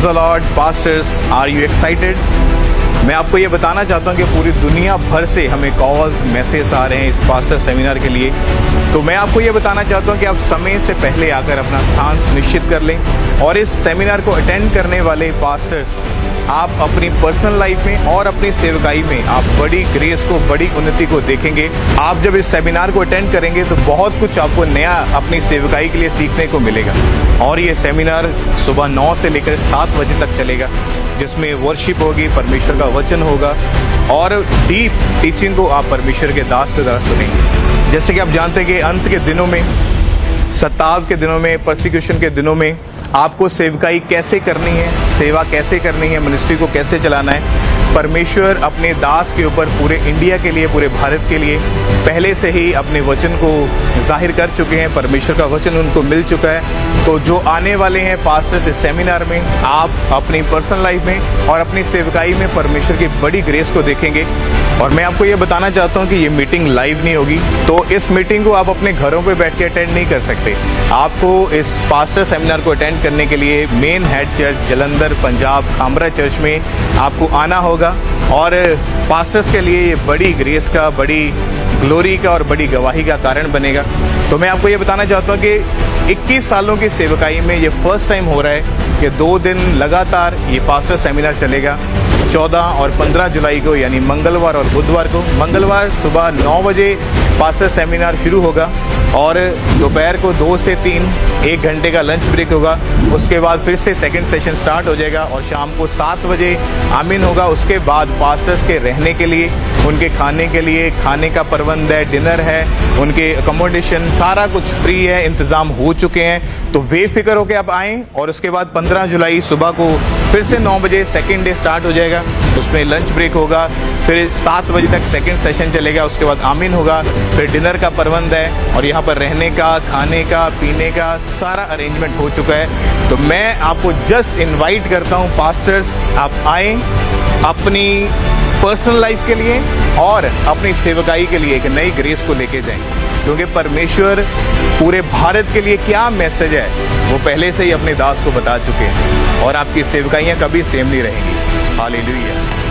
The Lord, pastors, are you excited? मैं आपको ये बताना चाहता हूँ कि पूरी दुनिया भर से हमें कॉल्स मैसेज आ रहे हैं इस पास्टर सेमिनार के लिए। तो मैं आपको ये बताना चाहता हूँ कि आप समय से पहले आकर अपना स्थान सुनिश्चित कर लें और इस सेमिनार को अटेंड करने वाले पास्टर्स आप अपनी पर्सनल लाइफ में और अपनी सेवकाई में आप बड़ी ग्रेस को, बड़ी उन्नति को देखेंगे। आप जब इस सेमिनार को अटेंड करेंगे तो बहुत कुछ आपको नया अपनी सेवकाई के लिए सीखने को मिलेगा। और ये सेमिनार सुबह 9 से लेकर 7 बजे तक चलेगा, जिसमें वर्शिप होगी, परमेश्वर का वचन होगा और डीप टीचिंग को आप परमेश्वर के दास के द्वारा सुनेंगे। जैसे कि आप जानते हैं कि अंत के दिनों में, सताव के दिनों में, परसिक्यूशन के दिनों में आपको सेवकाई कैसे करनी है, सेवा कैसे करनी है, मिनिस्ट्री को कैसे चलाना है, परमेश्वर अपने दास के ऊपर पूरे इंडिया के लिए, पूरे भारत के लिए पहले से ही अपने वचन को जाहिर कर चुके हैं। परमेश्वर का वचन उनको मिल चुका है। तो जो आने वाले हैं पास्टर्स इस सेमिनार में, आप अपनी पर्सनल लाइफ में और अपनी सेवकाई में परमेश्वर की बड़ी ग्रेस को देखेंगे। और मैं आपको ये बताना चाहता हूँ कि ये मीटिंग लाइव नहीं होगी, तो इस मीटिंग को आप अपने घरों पे बैठ के अटेंड नहीं कर सकते। आपको इस पास्टर सेमिनार को अटेंड करने के लिए main head church Jalandhar Punjab Khamra church में आपको आना होगा। और पास्टर्स के लिए ये बड़ी ग्रेस का, बड़ी ग्लोरी का और बड़ी गवाही का कारण बनेगा। तो मैं आपको ये बताना चाहता हूँ कि 21 सालों की सेवकाई में ये फर्स्ट टाइम हो रहा है कि 2 दिन लगातार ये पास्टर सेमिनार चलेगा। 14 और 15 जुलाई को, यानी मंगलवार और बुधवार को। मंगलवार सुबह 9 बजे पास्टर सेमिनार शुरू होगा और दोपहर को 2 से 3 1 घंटे का लंच ब्रेक होगा। उसके बाद फिर से सेकंड सेशन स्टार्ट हो जाएगा और शाम को 7 बजे आमीन होगा। उसके बाद पास्टर्स के रहने के लिए, उनके खाने के लिए, खाने का प्रबंध है, डिनर है, उनके अकोमोडेशन सारा कुछ फ्री है, इंतज़ाम हो चुके हैं। तो बेफिक्र होकर आप आएँ। और उसके बाद 15 जुलाई सुबह को फिर से 9 बजे सेकेंड डे स्टार्ट हो जाएगा। उसमें लंच ब्रेक होगा, फिर 7 बजे तक सेकंड सेशन चलेगा। उसके बाद आमीन होगा, फिर डिनर का प्रबंध है और यहाँ पर रहने का, खाने का, पीने का सारा अरेंजमेंट हो चुका है। तो मैं आपको जस्ट इनवाइट करता हूँ पास्टर्स, आप आएँ अपनी पर्सनल लाइफ के लिए और अपनी सेवकाई के लिए एक नई ग्रेस को लेके जाएं, क्योंकि परमेश्वर पूरे भारत के लिए क्या मैसेज है वो पहले से ही अपने दास को बता चुके हैं और आपकी सेवकाइयाँ कभी सेम नहीं रहेंगी। हालेलुया।